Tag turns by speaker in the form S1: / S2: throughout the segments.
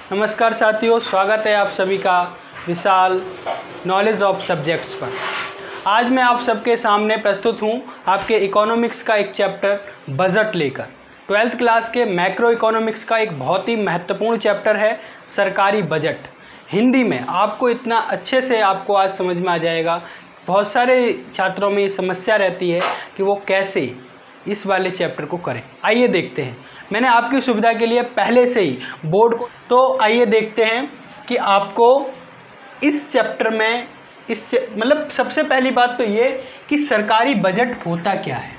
S1: नमस्कार साथियों, स्वागत है आप सभी का विशाल नॉलेज ऑफ सब्जेक्ट्स पर। आज मैं आप सबके सामने प्रस्तुत हूँ आपके इकोनॉमिक्स का एक चैप्टर बजट लेकर। 12th क्लास के मैक्रो इकोनॉमिक्स का एक बहुत ही महत्वपूर्ण चैप्टर है सरकारी बजट। हिंदी में आपको इतना अच्छे से आपको आज समझ में आ जाएगा। बहुत सारे छात्रों में ये समस्या रहती है कि वो कैसे इस वाले चैप्टर को करें। आइए देखते हैं, मैंने आपकी सुविधा के लिए पहले से ही बोर्ड को, तो आइए देखते हैं कि आपको इस चैप्टर में मतलब सबसे पहली बात तो ये कि सरकारी बजट होता क्या है।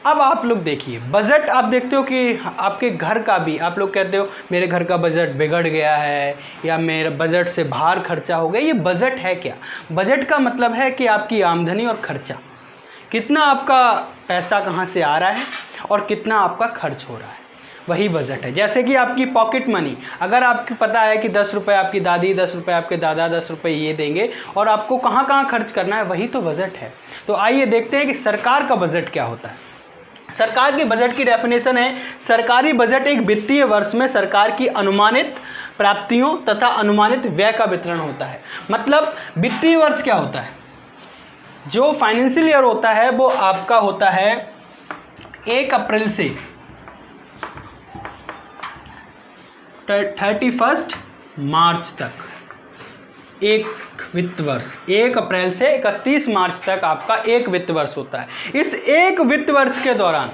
S1: अब आप लोग देखिए, बजट आप देखते हो कि आपके घर का भी आप लोग कहते हो मेरे घर का बजट बिगड़ गया है या मेरे बजट से बाहर खर्चा हो गया। ये बजट है क्या? बजट का मतलब है कि आपकी आमदनी और खर्चा, कितना आपका पैसा कहाँ से आ रहा है और कितना आपका खर्च हो रहा है, वही बजट है। जैसे कि आपकी पॉकेट मनी, अगर आपको पता है कि 10 रुपये आपकी दादी, 10 रुपये आपके दादा, 10 रुपये ये देंगे और आपको कहाँ कहाँ खर्च करना है, वही तो बजट है। तो आइए देखते हैं कि सरकार का बजट क्या होता है। सरकार के बजट की डेफिनेशन है, सरकारी बजट एक वित्तीय वर्ष में सरकार की अनुमानित प्राप्तियों तथा अनुमानित व्यय का वितरण होता है। मतलब वित्तीय वर्ष क्या होता है? जो फाइनेंशियल ईयर होता है वो आपका होता है 1 अप्रैल से 31 मार्च तक एक वित्त वर्ष। 1 अप्रैल से 31 मार्च तक आपका एक वित्त वर्ष होता है। इस एक वित्त वर्ष के दौरान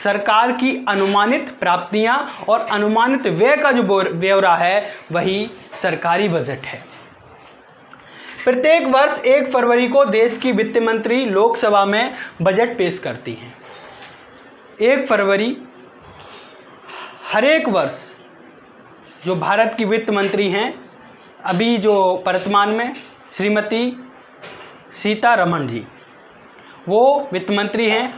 S1: सरकार की अनुमानित प्राप्तियां और अनुमानित व्यय का जो ब्यौरा है वही सरकारी बजट है। प्रत्येक वर्ष 1 फरवरी को देश की वित्त मंत्री लोकसभा में बजट पेश करती हैं। 1 फरवरी हर एक वर्ष जो भारत की वित्त मंत्री हैं, अभी जो वर्तमान में श्रीमती सीतारमण जी, वो वित्त मंत्री हैं।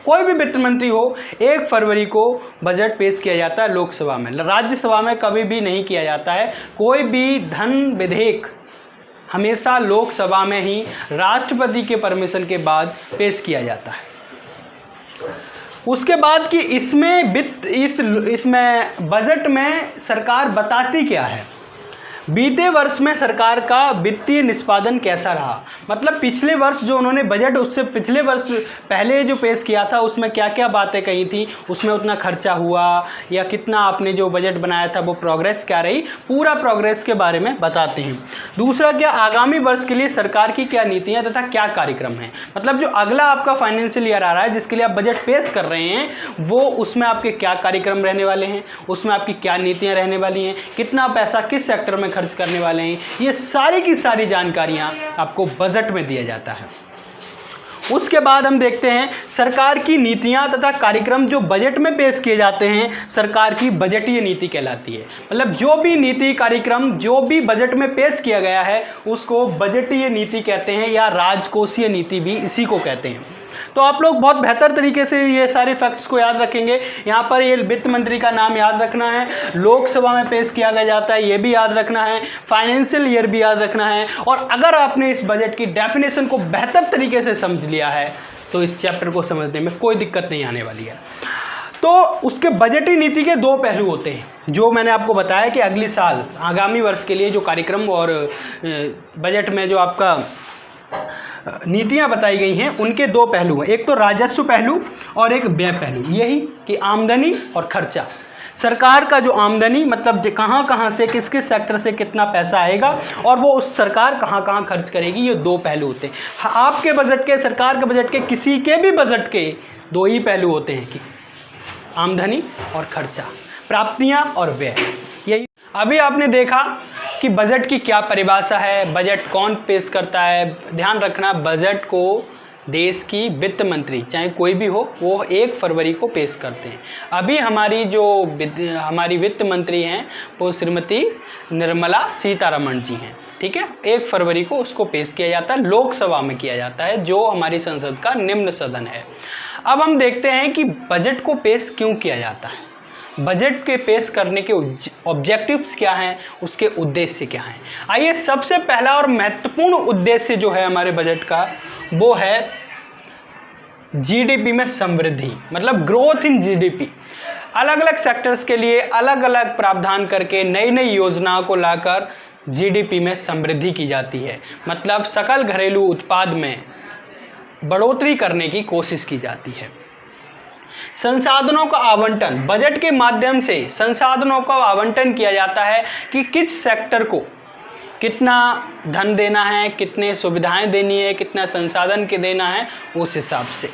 S1: कोई भी वित्त मंत्री हो, 1 फरवरी को बजट पेश किया जाता है लोकसभा में। राज्यसभा में कभी भी नहीं किया जाता है। कोई भी धन विधेयक हमेशा लोकसभा में ही राष्ट्रपति के परमिशन के बाद पेश किया जाता है। उसके बाद कि इसमें इसमें बजट में सरकार बताती क्या है, बीते वर्ष में सरकार का वित्तीय निष्पादन कैसा रहा। मतलब पिछले वर्ष जो उन्होंने बजट, उससे पिछले वर्ष पहले जो पेश किया था उसमें क्या क्या बातें कही थी, उसमें उतना खर्चा हुआ या कितना आपने जो बजट बनाया था वो प्रोग्रेस क्या रही, पूरा प्रोग्रेस के बारे में बताते हैं। दूसरा क्या, आगामी वर्ष के लिए सरकार की क्या नीतियाँ तथा क्या कार्यक्रम हैं। मतलब जो अगला आपका फाइनेंशियल ईयर आ रहा है जिसके लिए आप बजट पेश कर रहे हैं, वो उसमें आपके क्या कार्यक्रम रहने वाले हैं, उसमें आपकी क्या नीतियाँ रहने वाली हैं, कितना पैसा किस सेक्टर में खर्च करने वाले हैं, ये सारी की सारी जानकारियां आपको बजट में दिया जाता है। उसके बाद हम देखते हैं सरकार की नीतियां तथा कार्यक्रम जो बजट में पेश किए जाते हैं, सरकार की बजटीय नीति कहलाती है। मतलब जो भी नीति कार्यक्रम जो भी बजट में पेश किया गया है उसको बजटीय नीति कहते हैं या राजकोषीय नीति भी इसी को कहते हैं। तो आप लोग बहुत बेहतर तरीके से ये सारे फैक्ट्स को याद रखेंगे। यहाँ पर ये वित्त मंत्री का नाम याद रखना है, लोकसभा में पेश किया जाता है ये भी याद रखना है, फाइनेंशियल ईयर भी याद रखना है। और अगर आपने इस बजट की डेफिनेशन को बेहतर तरीके से समझ लिया है तो इस चैप्टर को समझने में कोई दिक्कत नहीं आने वाली है। तो उसके बजटीय नीति के 2 पहलू होते हैं, जो मैंने आपको बताया कि अगली साल आगामी वर्ष के लिए जो कार्यक्रम और बजट में जो आपका नीतियां बताई गई हैं उनके 2 पहलू हैं। एक तो राजस्व पहलू और एक व्यय पहलू। यही कि आमदनी और खर्चा, सरकार का जो आमदनी मतलब कहाँ कहाँ से किस किस सेक्टर से कितना पैसा आएगा और वो उस सरकार कहाँ कहाँ खर्च करेगी, ये 2 पहलू होते हैं। आपके बजट के, सरकार के बजट के, किसी के भी बजट के 2 ही पहलू होते हैं कि आमदनी और खर्चा, प्राप्तियाँ और व्यय। यही अभी आपने देखा कि बजट की क्या परिभाषा है, बजट कौन पेश करता है। ध्यान रखना, बजट को देश की वित्त मंत्री चाहे कोई भी हो वो 1 फरवरी को पेश करते हैं। अभी हमारी वित्त मंत्री हैं वो श्रीमती निर्मला सीतारमण जी हैं, ठीक है। 1 फरवरी को उसको पेश किया जाता है, लोकसभा में किया जाता है जो हमारी संसद का निम्न सदन है। अब हम देखते हैं कि बजट को पेश क्यों किया जाता है, बजट के पेश करने के ऑब्जेक्टिव्स क्या हैं, उसके उद्देश्य क्या हैं। आइए, सबसे पहला और महत्वपूर्ण उद्देश्य जो है हमारे बजट का वो है जीडीपी में समृद्धि, मतलब ग्रोथ इन जीडीपी। अलग अलग सेक्टर्स के लिए अलग अलग प्रावधान करके नई नई योजनाओं को लाकर जीडीपी में समृद्धि की जाती है, मतलब सकल घरेलू उत्पाद में बढ़ोतरी करने की कोशिश की जाती है। संसाधनों का आवंटन, बजट के माध्यम से संसाधनों का आवंटन किया जाता है कि किस सेक्टर को कितना धन देना है, कितने सुविधाएं देनी है, कितना संसाधन के देना है, उस हिसाब से।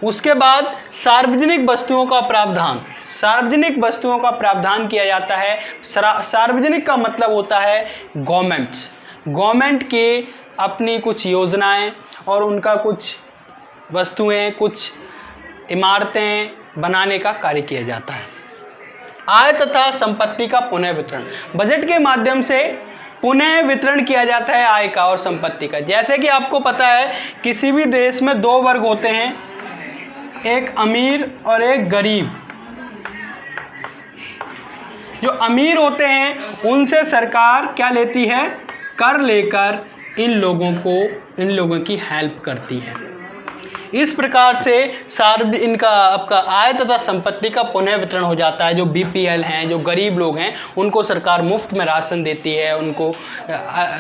S1: उसके बाद सार्वजनिक वस्तुओं का प्रावधान, सार्वजनिक वस्तुओं का प्रावधान किया जाता है। सार्वजनिक का मतलब होता है गवर्नमेंट्स, गवर्नमेंट के अपनी कुछ योजनाएं और उनका कुछ वस्तुएं, कुछ इमारतें बनाने का कार्य किया जाता है। आय तथा संपत्ति का पुनः वितरण, बजट के माध्यम से पुनः वितरण किया जाता है आय का और संपत्ति का। जैसे कि आपको पता है किसी भी देश में दो वर्ग होते हैं, एक अमीर और एक गरीब। जो अमीर होते हैं उनसे सरकार क्या लेती है, कर लेकर इन लोगों की हेल्प करती है। इस प्रकार से इनका आपका आय तथा संपत्ति का पुनः वितरण हो जाता है। जो बीपीएल हैं, जो गरीब लोग हैं, उनको सरकार मुफ्त में राशन देती है, उनको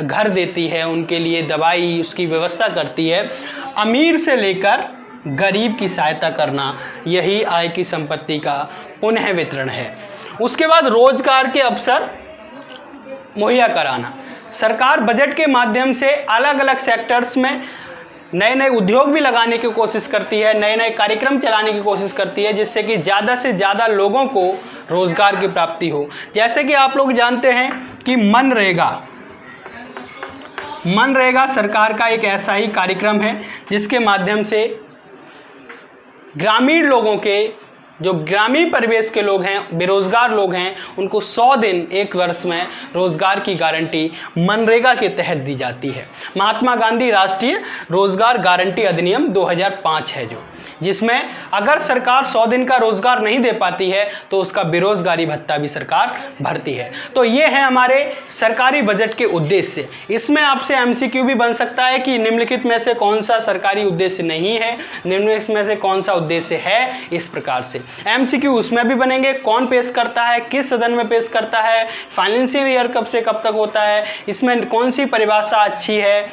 S1: घर देती है, उनके लिए दवाई उसकी व्यवस्था करती है। अमीर से लेकर गरीब की सहायता करना, यही आय की संपत्ति का पुनः वितरण है। उसके बाद रोजगार के अवसर मुहैया कराना, सरकार बजट के माध्यम से अलग अलग सेक्टर्स में नए नए उद्योग भी लगाने की कोशिश करती है, नए नए कार्यक्रम चलाने की कोशिश करती है, जिससे कि ज़्यादा से ज़्यादा लोगों को रोज़गार की प्राप्ति हो। जैसे कि आप लोग जानते हैं कि मनरेगा सरकार का एक ऐसा ही कार्यक्रम है जिसके माध्यम से ग्रामीण लोगों के, जो ग्रामीण परिवेश के लोग हैं, बेरोजगार लोग हैं, उनको 100 दिन एक वर्ष में रोजगार की गारंटी मनरेगा के तहत दी जाती है। महात्मा गांधी राष्ट्रीय रोजगार गारंटी अधिनियम 2005 है जिसमें अगर सरकार 100 दिन का रोजगार नहीं दे पाती है तो उसका बेरोजगारी भत्ता भी सरकार भरती है। तो ये है हमारे सरकारी बजट के उद्देश्य। इसमें आपसे एमसीक्यू भी बन सकता है कि निम्नलिखित में से कौन सा सरकारी उद्देश्य नहीं है, निम्नलिखित में से कौन सा उद्देश्य है। इस प्रकार से एमसीक्यू उसमें भी बनेंगे, कौन पेश करता है, किस सदन में पेश करता है, फाइनेंशियल ईयर कब से कब तक होता है, इसमें कौन सी परिभाषा अच्छी है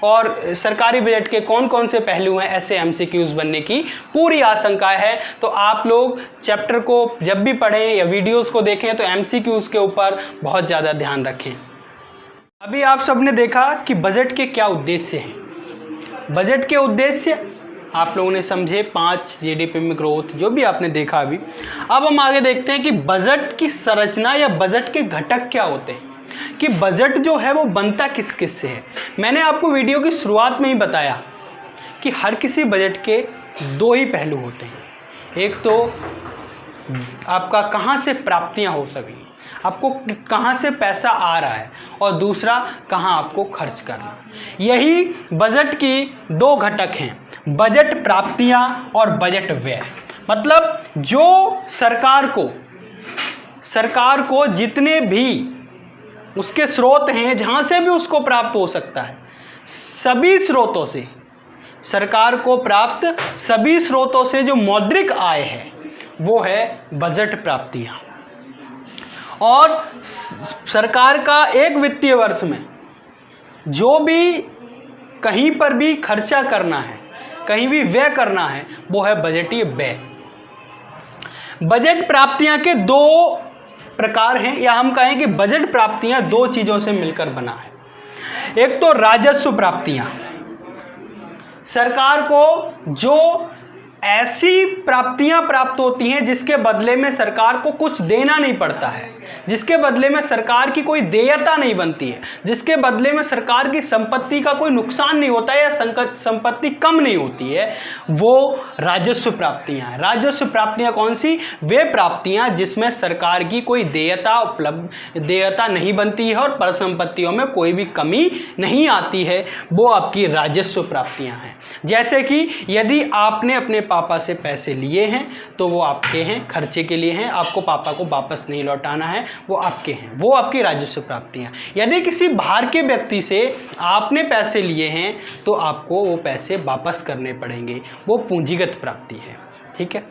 S1: और सरकारी बजट के कौन कौन से पहलू हैं, ऐसे एमसीक्यूज बनने की पूरी आशंका है। तो आप लोग चैप्टर को जब भी पढ़ें या वीडियोस को देखें तो एमसीक्यूज के ऊपर बहुत ज़्यादा ध्यान रखें। अभी आप सबने देखा कि बजट के क्या उद्देश्य हैं। बजट के उद्देश्य आप लोगों ने समझे, 5 जीडीपी में ग्रोथ, जो भी आपने देखा अभी। अब हम आगे देखते हैं कि बजट की संरचना या बजट के घटक क्या होते हैं, कि बजट जो है वो बनता किस किस से है। मैंने आपको वीडियो की शुरुआत में ही बताया कि हर किसी बजट के 2 ही पहलू होते हैं। एक तो आपका कहाँ से प्राप्तियाँ हो सकें, आपको कहाँ से पैसा आ रहा है, और दूसरा कहाँ आपको खर्च करना। यही बजट की 2 घटक हैं, बजट प्राप्तियाँ और बजट व्यय। मतलब जो सरकार को जितने भी उसके स्रोत हैं, जहाँ से भी उसको प्राप्त हो सकता है, सभी स्रोतों से सरकार को प्राप्त सभी स्रोतों से जो मौद्रिक आय है वो है बजट प्राप्तियाँ। और सरकार का एक वित्तीय वर्ष में जो भी कहीं पर भी खर्चा करना है, कहीं भी व्यय करना है, वो है बजटीय व्यय। बजट प्राप्तियां के 2 प्रकार हैं, या हम कहें कि बजट प्राप्तियां 2 चीजों से मिलकर बना है। एक तो राजस्व प्राप्तियां, सरकार को जो ऐसी प्राप्तियां प्राप्त होती हैं जिसके बदले में सरकार को कुछ देना नहीं पड़ता है, जिसके बदले में सरकार की कोई देयता नहीं बनती है, जिसके बदले में सरकार की संपत्ति का कोई नुकसान नहीं होता है या संपत्ति कम नहीं होती है, वो राजस्व प्राप्तियां हैं। राजस्व प्राप्तियां कौन सी? वे प्राप्तियां जिसमें सरकार की कोई देयता नहीं बनती है और परिसंपत्तियों में कोई भी कमी नहीं आती है, वो आपकी राजस्व प्राप्तियां हैं। जैसे कि यदि आपने अपने पापा से पैसे लिए हैं तो वो आपके हैं, खर्चे के लिए हैं, आपको पापा को वापस नहीं लौटाना है, वो आपके हैं, वो आपकी राजस्व प्राप्तियां। यदि किसी बाहर के व्यक्ति से आपने पैसे लिए हैं तो आपको वो पैसे वापस करने पड़ेंगे, वो पूंजीगत प्राप्ति है। ठीक है।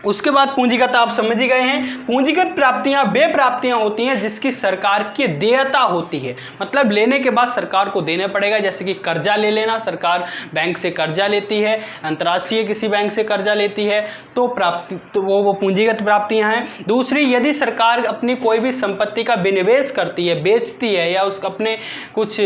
S1: उसके बाद पूंजीगत आप समझ ही गए हैं। पूंजीगत प्राप्तियां वे प्राप्तियां होती हैं जिसकी सरकार की देयता होती है, मतलब लेने के बाद सरकार को देना पड़ेगा। जैसे कि कर्जा ले लेना, सरकार बैंक से कर्जा लेती है, अंतर्राष्ट्रीय किसी बैंक से कर्जा लेती है, तो प्राप्ति तो वो पूंजीगत प्राप्तियां हैं। दूसरी, यदि सरकार अपनी कोई भी संपत्ति का विनिवेश करती है, बेचती है, या उसका अपने कुछ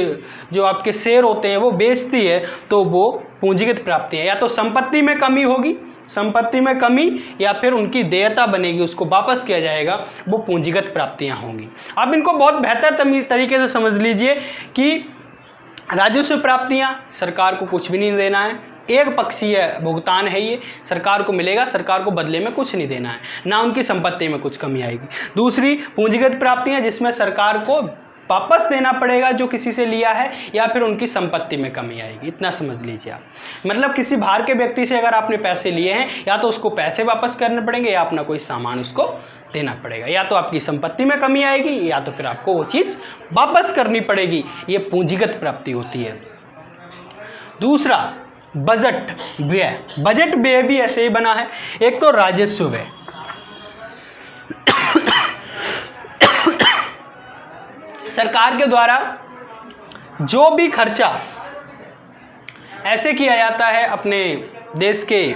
S1: जो आपके शेयर होते हैं वो बेचती है, तो वो पूंजीगत प्राप्तियां, या तो संपत्ति में कमी होगी, संपत्ति में कमी, या फिर उनकी देयता बनेगी, उसको वापस किया जाएगा, वो पूंजीगत प्राप्तियां होंगी। आप इनको बहुत बेहतर तरीके से समझ लीजिए कि राजस्व प्राप्तियां, सरकार को कुछ भी नहीं देना है, एक पक्षीय भुगतान है, ये सरकार को मिलेगा, सरकार को बदले में कुछ नहीं देना है, ना उनकी संपत्ति में कुछ कमी आएगी। दूसरी, पूंजीगत प्राप्तियां जिसमें सरकार को वापस देना पड़ेगा जो किसी से लिया है, या फिर उनकी संपत्ति में कमी आएगी। इतना समझ लीजिए आप। मतलब किसी बाहर के व्यक्ति से अगर आपने पैसे लिए हैं, या तो उसको पैसे वापस करने पड़ेंगे, या अपना कोई सामान उसको देना पड़ेगा, या तो आपकी संपत्ति में कमी आएगी, या तो फिर आपको वो चीज़ वापस करनी पड़ेगी। ये पूंजीगत प्राप्ति होती है। दूसरा, बजट व्यय। बजट व्यय भी ऐसे ही बना है। एक तो राजस्व व्यय, सरकार के द्वारा जो भी खर्चा ऐसे किया जाता है अपने देश के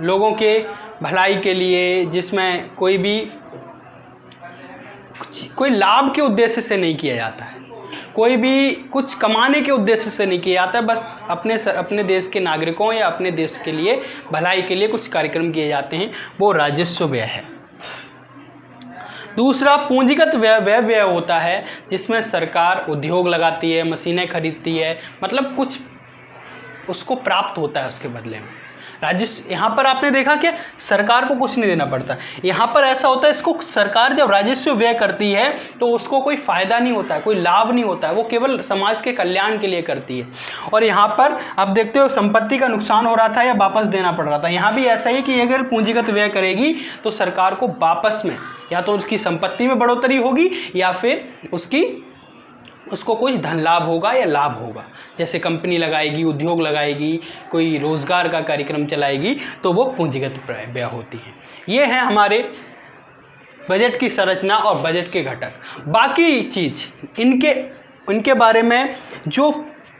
S1: लोगों के भलाई के लिए, जिसमें कोई लाभ के उद्देश्य से नहीं किया जाता है, कोई भी कुछ कमाने के उद्देश्य से नहीं किया जाता है, बस अपने देश के नागरिकों या अपने देश के लिए भलाई के लिए कुछ कार्यक्रम किए जाते हैं, वो राजस्व व्यय है। दूसरा, पूंजीगत व्यय होता है जिसमें सरकार उद्योग लगाती है, मशीनें खरीदती है, मतलब कुछ उसको प्राप्त होता है उसके बदले में राजस्व। यहाँ पर आपने देखा कि सरकार को कुछ नहीं देना पड़ता, यहाँ पर ऐसा होता है, इसको सरकार जब राजस्व व्यय करती है तो उसको कोई फ़ायदा नहीं होता है, कोई लाभ नहीं होता है, वो केवल समाज के कल्याण के लिए करती है। और यहाँ पर आप देखते हो संपत्ति का नुकसान हो रहा था या वापस देना पड़ रहा था, यहाँ भी ऐसा ही कि अगर पूंजीगत व्यय करेगी तो सरकार को वापस में या तो उसकी संपत्ति में बढ़ोतरी होगी, या फिर उसको कुछ धन लाभ होगा या लाभ होगा। जैसे कंपनी लगाएगी, उद्योग लगाएगी, कोई रोजगार का कार्यक्रम चलाएगी, तो वो पूंजीगत व्यय होती है। ये है हमारे बजट की संरचना और बजट के घटक। बाकी चीज़ इनके बारे में जो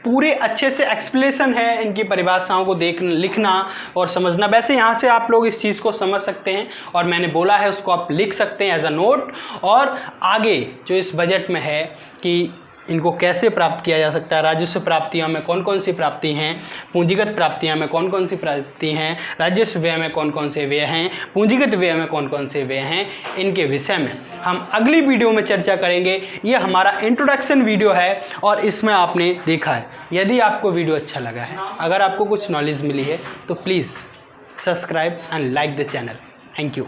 S1: पूरे अच्छे से एक्सप्लेनेशन है, इनकी परिभाषाओं को लिखना और समझना, वैसे यहाँ से आप लोग इस चीज़ को समझ सकते हैं, और मैंने बोला है उसको आप लिख सकते हैं एज अ नोट। और आगे जो इस बजट में है कि इनको कैसे प्राप्त किया जा सकता है, राजस्व प्राप्तियों में कौन कौन सी प्राप्ति हैं, पूंजीगत प्राप्तियों में कौन कौन सी प्राप्ति हैं, राजस्व व्यय में कौन कौन से व्यय हैं, पूंजीगत व्यय में कौन कौन से व्यय हैं, इनके विषय में हम अगली वीडियो में चर्चा करेंगे। ये हमारा इंट्रोडक्शन वीडियो है और इसमें आपने देखा है। यदि आपको वीडियो अच्छा लगा है, अगर आपको कुछ नॉलेज मिली है, तो please subscribe and like the channel. Thank you.